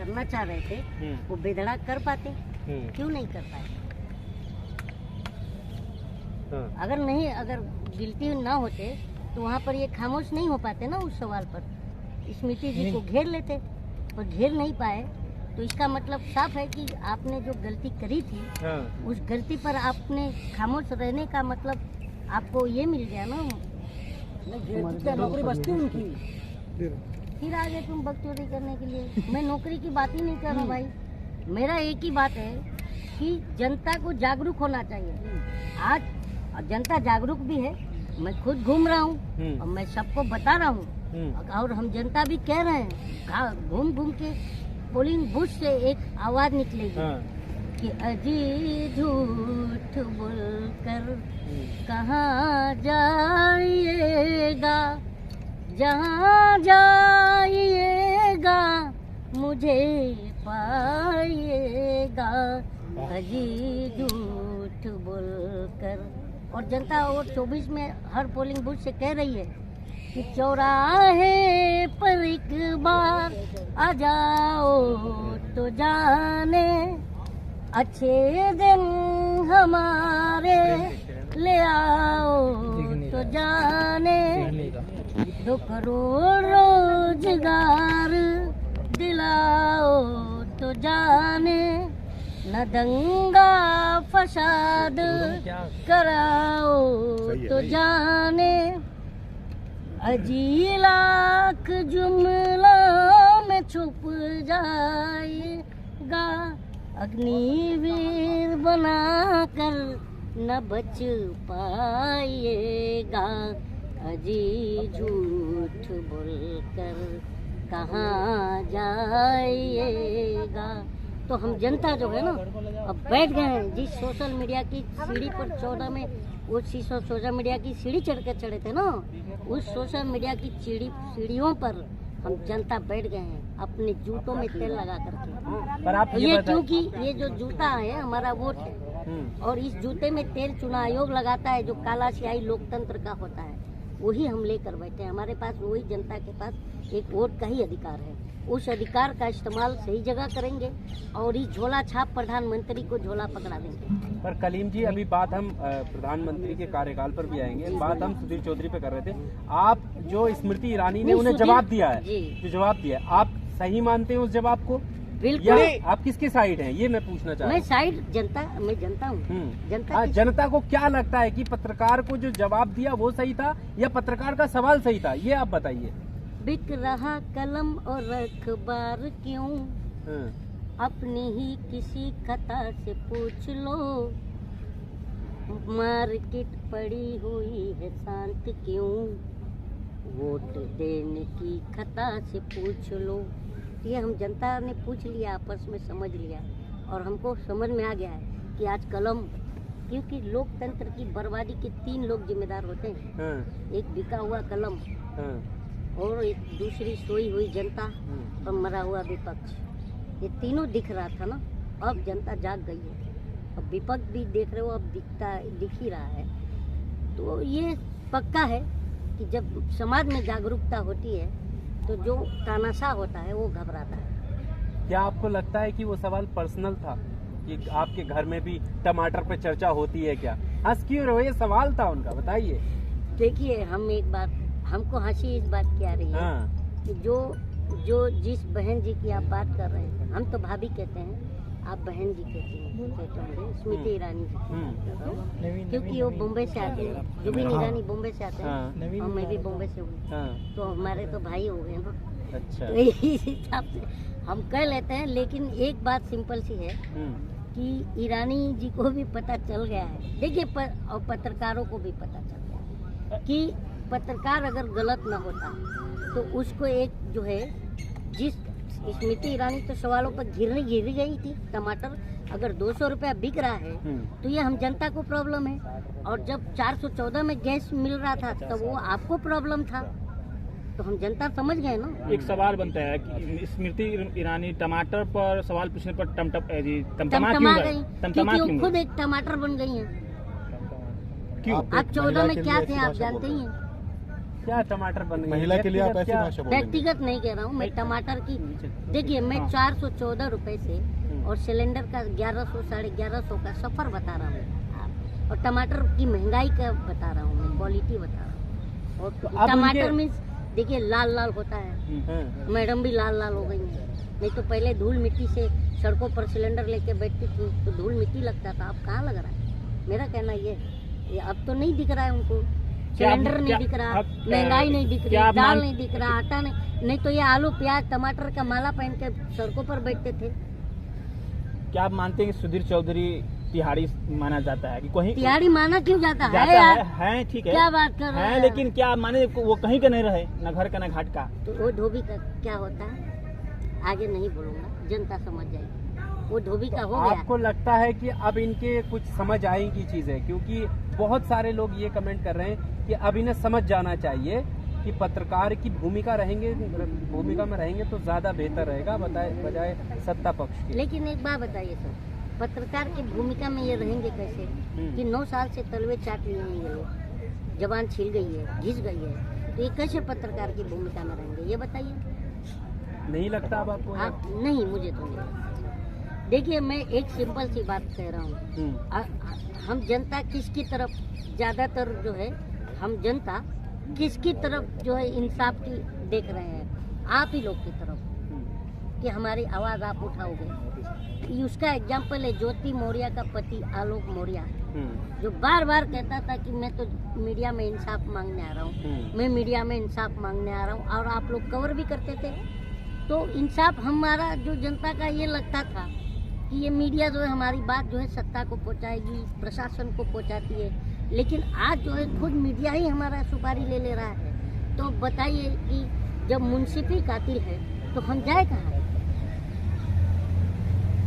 करना चाह रहे थे वो बेधड़क कर पाते, क्यों नहीं कर पाए? अगर गिल्टी ना होते तो वहाँ पर ये खामोश नहीं हो पाते ना उस सवाल पर, स्मृति जी को घेर लेते, और घेर नहीं पाए। तो इसका मतलब साफ है कि आपने जो गलती करी थी उस गलती पर आपने खामोश रहने का मतलब आपको ये मिल गया ना, नौकरी बचती उनकी। फिर आगे तुम बकचोदी करने के लिए, मैं नौकरी की बात ही नहीं कर रहा भाई। मेरा एक ही बात है कि जनता को जागरूक होना चाहिए। आज जनता जागरूक भी है, मैं खुद घूम रहा हूँ और मैं सबको बता रहा हूँ, और हम जनता भी कह रहे हैं, घूम घूम के पोलिंग बूथ से एक आवाज निकलेगी कि अजी झूठ बोलकर कहाँ जाइएगा, जहाँ जाइएगा मुझे पाइएगा, अजी झूठ बोलकर। और जनता वोट 24 में हर पोलिंग बूथ से कह रही है कि चौराहे पर एक बार आ जाओ तो जाने, अच्छे दिन हमारे ले आओ तो जाने, 2 करोड़ रोजगार दिलाओ तो जाने, न दंगा फसाद कराओ तो जाने, अजी लाख जुमला में छुप जाएगा, अग्निवीर बनाकर न बच पाएगा, अजी झूठ बोलकर कहाँ जाइएगा। तो हम जनता जो है ना अब बैठ गए हैं, जिस सोशल मीडिया की सीढ़ी पर 14 में वो सोशल मीडिया की सीढ़ी चढ़ के चढ़े थे ना, उस सोशल मीडिया की सीढ़ियों पर हम जनता बैठ गए हैं अपने जूतों में तेल लगा करके। पर आप ये क्योंकि ये जो जूता है हमारा वोट है, और इस जूते में तेल चुनाव आयोग लगाता है, जो काला स्याही लोकतंत्र का होता है, वही हम लेकर बैठे हैं। हमारे पास वही जनता के पास एक वोट का ही अधिकार है, उस अधिकार का इस्तेमाल सही जगह करेंगे और इस झोला छाप प्रधानमंत्री को झोला पकड़ा देंगे। पर कलीम जी, अभी बात हम प्रधानमंत्री के कार्यकाल पर भी आएंगे, बात हम सुधीर चौधरी पे कर रहे थे। आप जो स्मृति ईरानी ने उन्हें जवाब दिया है, जो जवाब दिया है, आप सही मानते हैं उस जवाब को? बिल्कुल। आप किसके साइड हैं, ये मैं पूछना चाहता हूँ। मैं साइड जनता, मैं जनता हूँ। जनता को क्या लगता है कि पत्रकार को जो जवाब दिया वो सही था या पत्रकार का सवाल सही था, ये आप बताइए। बिक रहा कलम और अखबार क्यों, अपनी ही किसी खता से पूछ लो, मार्केट पड़ी हुई है शांत क्यों, वोट देने की खता से पूछ लो। ये हम जनता ने पूछ लिया, आपस में समझ लिया, और हमको समझ में आ गया है कि आज कलम, क्योंकि लोकतंत्र की बर्बादी के 3 लोग जिम्मेदार होते हैं, एक बिका हुआ कलम, और एक दूसरी सोई हुई जनता, और मरा हुआ विपक्ष। ये तीनों दिख रहा था ना, अब जनता जाग गई है, अब विपक्ष भी देख रहे हो, अब दिख ही रहा है। तो ये पक्का है कि जब समाज में जागरूकता होती है तो जो तानाशाह होता है वो घबराता है। क्या आपको लगता है कि वो सवाल पर्सनल था, कि आपके घर में भी टमाटर पे चर्चा होती है क्या? हंस क्यों रहे हो, ये सवाल था उनका, बताइए। देखिए, हम एक बात, हमको हंसी इस बात की आ रही है कि जो जिस बहन जी की आप बात कर रहे हैं, हम तो भाभी कहते हैं, आप बहन जी कहती हैं, स्मृति ईरानी जी, क्योंकि वो बॉम्बे से आते हैं, जुबिन ईरानी बॉम्बे से आते हैं, और मैं भी बॉम्बे से हूँ, तो हमारे तो भाई हो गए ना। अच्छा। तो इस हिसाब से हम कह लेते हैं। लेकिन एक बात सिंपल सी है कि ईरानी जी को भी पता चल गया है, देखिए, और पत्रकारों को भी पता चल गया है कि पत्रकार अगर गलत ना होता तो उसको एक जो है, जिस स्मृति ईरानी तो सवालों पर घिर गई थी। टमाटर अगर 200 रुपया बिक रहा है तो ये हम जनता को प्रॉब्लम है, और जब 414 में गैस मिल रहा था तो वो आपको प्रॉब्लम था, तो हम जनता समझ गए ना। एक सवाल बनता है कि स्मृति ईरानी टमाटर पर सवाल पूछने पर तमतमा गई, क्योंकि खुद एक टमाटर बन गई है। क्यों? आप 14 में क्या थे आप जानते ही हैं। क्या टमाटर बन गए? महिला के लिए आप व्यक्तिगत ऐसी क्या? भाषा बोलेंगे? व्यक्तिगत नहीं कह रहा हूँ मैं, टमाटर की देखिए मैं 414 रुपए से और सिलेंडर का 1100 1150 का सफर बता रहा हूँ, और टमाटर की महंगाई का बता रहा हूँ मैं, क्वालिटी बता रहा हूँ। और अब टमाटर उनके- मीन्स देखिए लाल लाल होता है, हाँ। मैडम भी लाल लाल हो गई है। नहीं तो पहले धूल मिट्टी से सड़कों पर सिलेंडर लेके बैठती थी तो धूल मिट्टी लगता था, अब कहाँ लग रहा है? मेरा कहना ये अब तो नहीं दिख रहा है उनको, सिलेंडर नहीं दिख रहा, महंगाई नहीं दिख रही, दाल नहीं दिख रहा, आटा नहीं तो ये आलू प्याज टमाटर का माला पहन के सड़कों पर बैठते थे। क्या आप मानते हैं कि सुधीर चौधरी तिहाड़ी माना जाता है कि कहीं तिहाड़ी माना क्यों जाता है जाता यार? है ठीक है, क्या बात कर रहे है, हैं? लेकिन क्या माने वो कहीं का नहीं रहे, न घर का न घाट का। तो वो धोबी का क्या होता है आगे नहीं बोलूंगा, जनता समझ जाएगी। वो धोबी का हो गया। आपको लगता है कि अब इनके कुछ समझ आएगी चीजें? क्योंकि बहुत सारे लोग ये कमेंट कर रहे हैं कि अब इन्हें समझ जाना चाहिए कि पत्रकार की भूमिका में रहेंगे तो ज्यादा बेहतर रहेगा बजाय सत्ता पक्ष के। लेकिन एक बात बताइए सर, पत्रकार की भूमिका में ये रहेंगे कैसे कि 9 साल से तलवे चाट लिए हैं ये लोग, जबान छिल गई है, घिस गई है, तो ये कैसे पत्रकार की भूमिका में रहेंगे ये बताइए? नहीं लगता अब आपको? आप नहीं, मुझे तो नहीं लगता। देखिए मैं एक सिंपल सी बात कह रहा हूँ, हम जनता किसकी तरफ ज्यादातर जो है, हम जनता किसकी तरफ जो है इंसाफ की देख रहे हैं? आप ही लोग की तरफ, कि हमारी आवाज आप उठाओगे। उसका एग्जाम्पल है ज्योति मौर्य का पति आलोक मौर्य, जो बार बार कहता था कि मैं तो मीडिया में इंसाफ मांगने आ रहा हूँ, मैं मीडिया में इंसाफ मांगने आ रहा हूँ, और आप लोग कवर भी करते थे। तो इंसाफ हमारा जो जनता का ये लगता था कि ये मीडिया जो है हमारी बात जो है सत्ता को पहुंचाएगी, प्रशासन को पहुंचाती है, लेकिन आज जो है खुद मीडिया ही हमारा सुपारी ले रहा है। तो बताइए कि जब मुंसिफ ही कातिल है तो हम जाए कहाँ?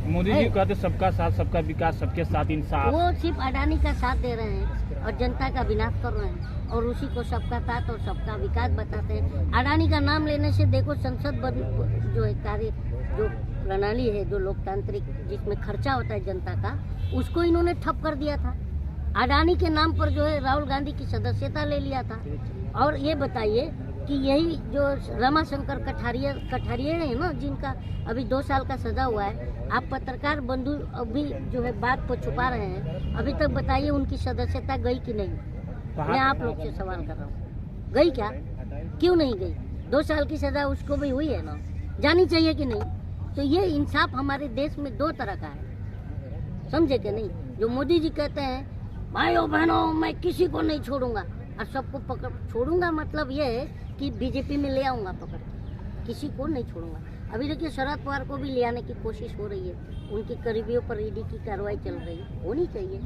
मोदी जी कहते सबका साथ सबका विकास, सबके साथ इंसाफ। वो सिर्फ अडानी का साथ दे रहे हैं और जनता का विनाश कर रहे हैं, और उसी को सबका साथ और सबका विकास बताते हैं। अडानी का नाम लेने से देखो संसद जो है कार्य जो प्रणाली है, जो लोकतांत्रिक जिसमें खर्चा होता है जनता का, उसको इन्होंने ठप कर दिया था। अडानी के नाम पर जो है राहुल गांधी की सदस्यता ले लिया था। और ये बताइए कि यही जो रमाशंकर कठारिया है ना, जिनका अभी 2 साल का सजा हुआ है, आप पत्रकार बंधु अभी जो है बात को छुपा रहे हैं, अभी तक बताइए उनकी सदस्यता गई कि नहीं? मैं आप लोग से सवाल कर रहा हूँ, गई क्या? क्यों नहीं गई? 2 साल की सजा उसको भी हुई है ना, जानी चाहिए कि नहीं? तो ये इंसाफ हमारे देश में 2 तरह का है, समझे कि नहीं? जो मोदी जी कहते हैं भाइयों बहनों मैं किसी को नहीं छोड़ूंगा, और सबको पकड़ छोड़ूंगा, मतलब ये है कि बीजेपी में ले आऊंगा पकड़ के, किसी को नहीं छोड़ूंगा। अभी देखिए शरद पवार को भी ले आने की कोशिश हो रही है, उनके करीबियों पर ईडी की कार्रवाई चल रही है, होनी चाहिए।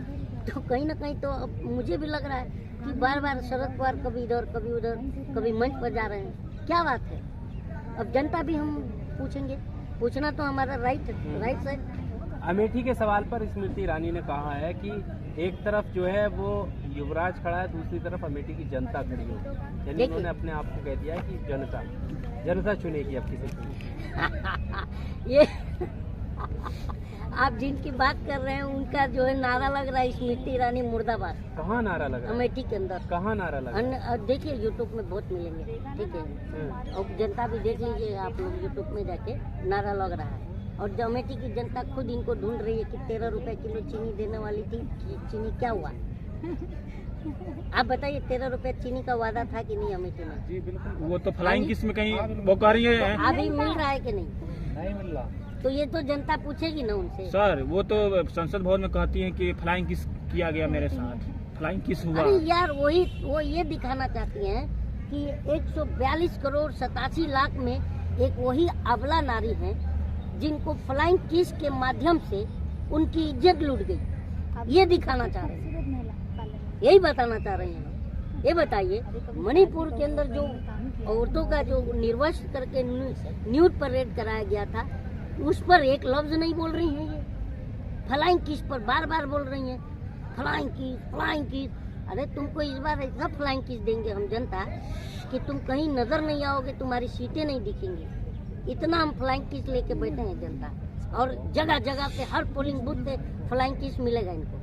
तो कहीं ना कहीं तो अब मुझे भी लग रहा है कि बार बार शरद पवार कभी इधर कभी उधर कभी मंच पर जा रहे हैं, क्या बात है? अब जनता भी हम पूछेंगे, पूछना तो हमारा राइट है। अमेठी के सवाल पर स्मृति ईरानी ने कहा है कि एक तरफ जो है वो युवराज खड़ा है, दूसरी तरफ अमेठी की जनता खड़ी हो, यानी उन्होंने अपने आप को कह दिया है कि जनता चुनेगी अब किसी को। ये आप जिनकी बात कर रहे हैं उनका जो है नारा लग रहा है स्मृति ईरानी मुर्दाबाद। कहाँ नारा लगा? अमेठी के अंदर कहाँ नारा लगा? देखिए यूट्यूब में बहुत मिलेंगे, ठीक है, और जनता भी देख लीजिए आप लोग यूट्यूब में जाके, नारा लग रहा है। और जो अमेठी की जनता खुद इनको ढूंढ रही है कि 13 रुपए किलो चीनी देने वाली थी, चीनी क्या हुआ? आप बताइए 13 रुपए चीनी का वादा था कि नहीं अमेठी में? जी बिल्कुल, वो तो फ्लाइंग किस में कहीं वो कर रही है, अभी मिल रहा है कि नहीं? नहीं मिल रहा। तो ये तो जनता पूछेगी ना उनसे। सर वो तो संसद भवन में कहती हैं कि फ्लाइंग किस किया गया मेरे साथ, फ्लाइंग किस हुआ? अरे यार वो ये दिखाना चाहती हैं कि 142 करोड़ 87 लाख में एक वही अबला नारी है जिनको फ्लाइंग किस के माध्यम से उनकी इज्जत लूट गई, ये दिखाना चाह रहे हैं, यही बताना चाह रहे हैं। ये बताइए मणिपुर के अंदर जो औरतों का जो निर्वस्त्र करके न्यूड परेड कराया गया था, उस पर एक लफ्ज नहीं बोल रही हैं। ये फ्लाइंग किस पर बार बार बोल रही हैं, फ्लाइंग किस। अरे तुमको इस बार ऐसा फ्लाइंग किस देंगे हम जनता कि तुम कहीं नजर नहीं आओगे, तुम्हारी सीटें नहीं दिखेंगी, इतना हम फ्लाइंग किस लेके बैठे हैं जनता। और जगह जगह पे हर पोलिंग बूथ पे फ्लाइंग किस मिलेगा इनको।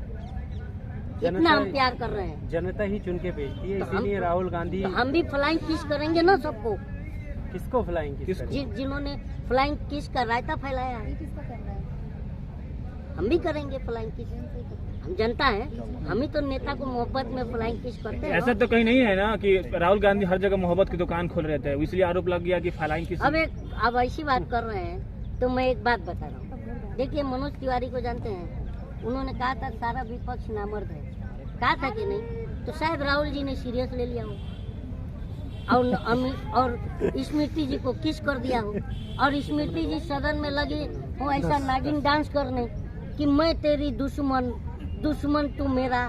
इतना हम प्यार कर रहे हैं। जनता ही चुन के भेजती है, तो हम- इसीलिए राहुल गांधी तो हम भी फ्लाइंग किस करेंगे ना सबको, किसको फ्लाइंग किस करेंगे? जिन्होंने फ्लाइंग किस का रायता फैलाया है, हम भी करेंगे फ्लाइंग किस। हम जनता है, हम ही तो नेता को मोहब्बत में फ्लाइंग किस करते हैं। ऐसा तो कहीं नहीं है ना कि राहुल गांधी हर जगह मोहब्बत की दुकान खोल रहे थे, इसलिए आरोप लग गया कि फ्लाइंग किस। अब ऐसी बात कर रहे हैं तो मैं एक बात बता रहा हूँ। देखिए मनोज तिवारी को जानते हैं, उन्होंने कहा था सारा विपक्ष नामर्द है, कहा था कि नहीं? तो शायद राहुल जी ने सीरियस ले लिया हो और स्मृति जी को किस कर दिया हो, और स्मृति जी सदन में लगी हो ऐसा नागिन डांस करने कि मैं तेरी दुश्मन, दुश्मन तू मेरा,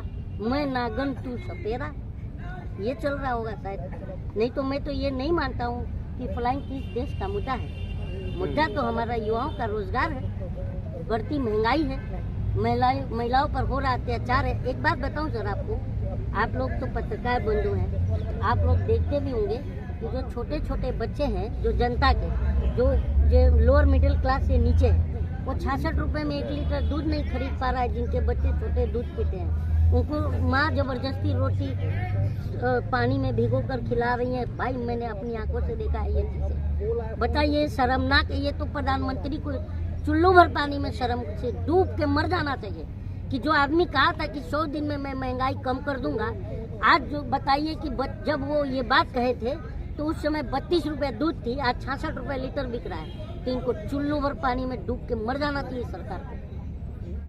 मैं नागन तू सपेरा। ये चल रहा होगा शायद, नहीं तो मैं तो ये नहीं मानता हूँ कि फ्लाइंग किस देश का मुद्दा है। मुद्दा तो हमारा युवाओं का रोजगार है, बढ़ती महंगाई है, महिलाओं पर हो रहा अत्याचार है। एक बात बताऊं सर आपको, आप लोग तो पत्रकार बंधु हैं, आप लोग देखते भी होंगे कि जो छोटे छोटे बच्चे हैं, जो जनता के, जो लोअर मिडिल क्लास से नीचे है, वो 66 रुपए में 1 लीटर दूध नहीं खरीद पा रहा है। जिनके बच्चे छोटे दूध पीते हैं, उनको माँ जबरदस्ती रोटी पानी में भिगो कर खिला रही है। भाई मैंने अपनी आंखों से देखा है ये चीजें। बताइए, शर्मनाक है ये तो। प्रधानमंत्री को चुल्लू भर पानी में शर्म से डूब के मर जाना चाहिए कि जो आदमी कहा था कि 100 दिन में मैं महंगाई कम कर दूंगा, आज जो बताइए कि जब वो ये बात कहे थे तो उस समय 32 रुपए दूध थी, आज 66 रुपए लीटर बिक रहा है। तो इनको चुल्लू भर पानी में डूब के मर जाना चाहिए सरकार को।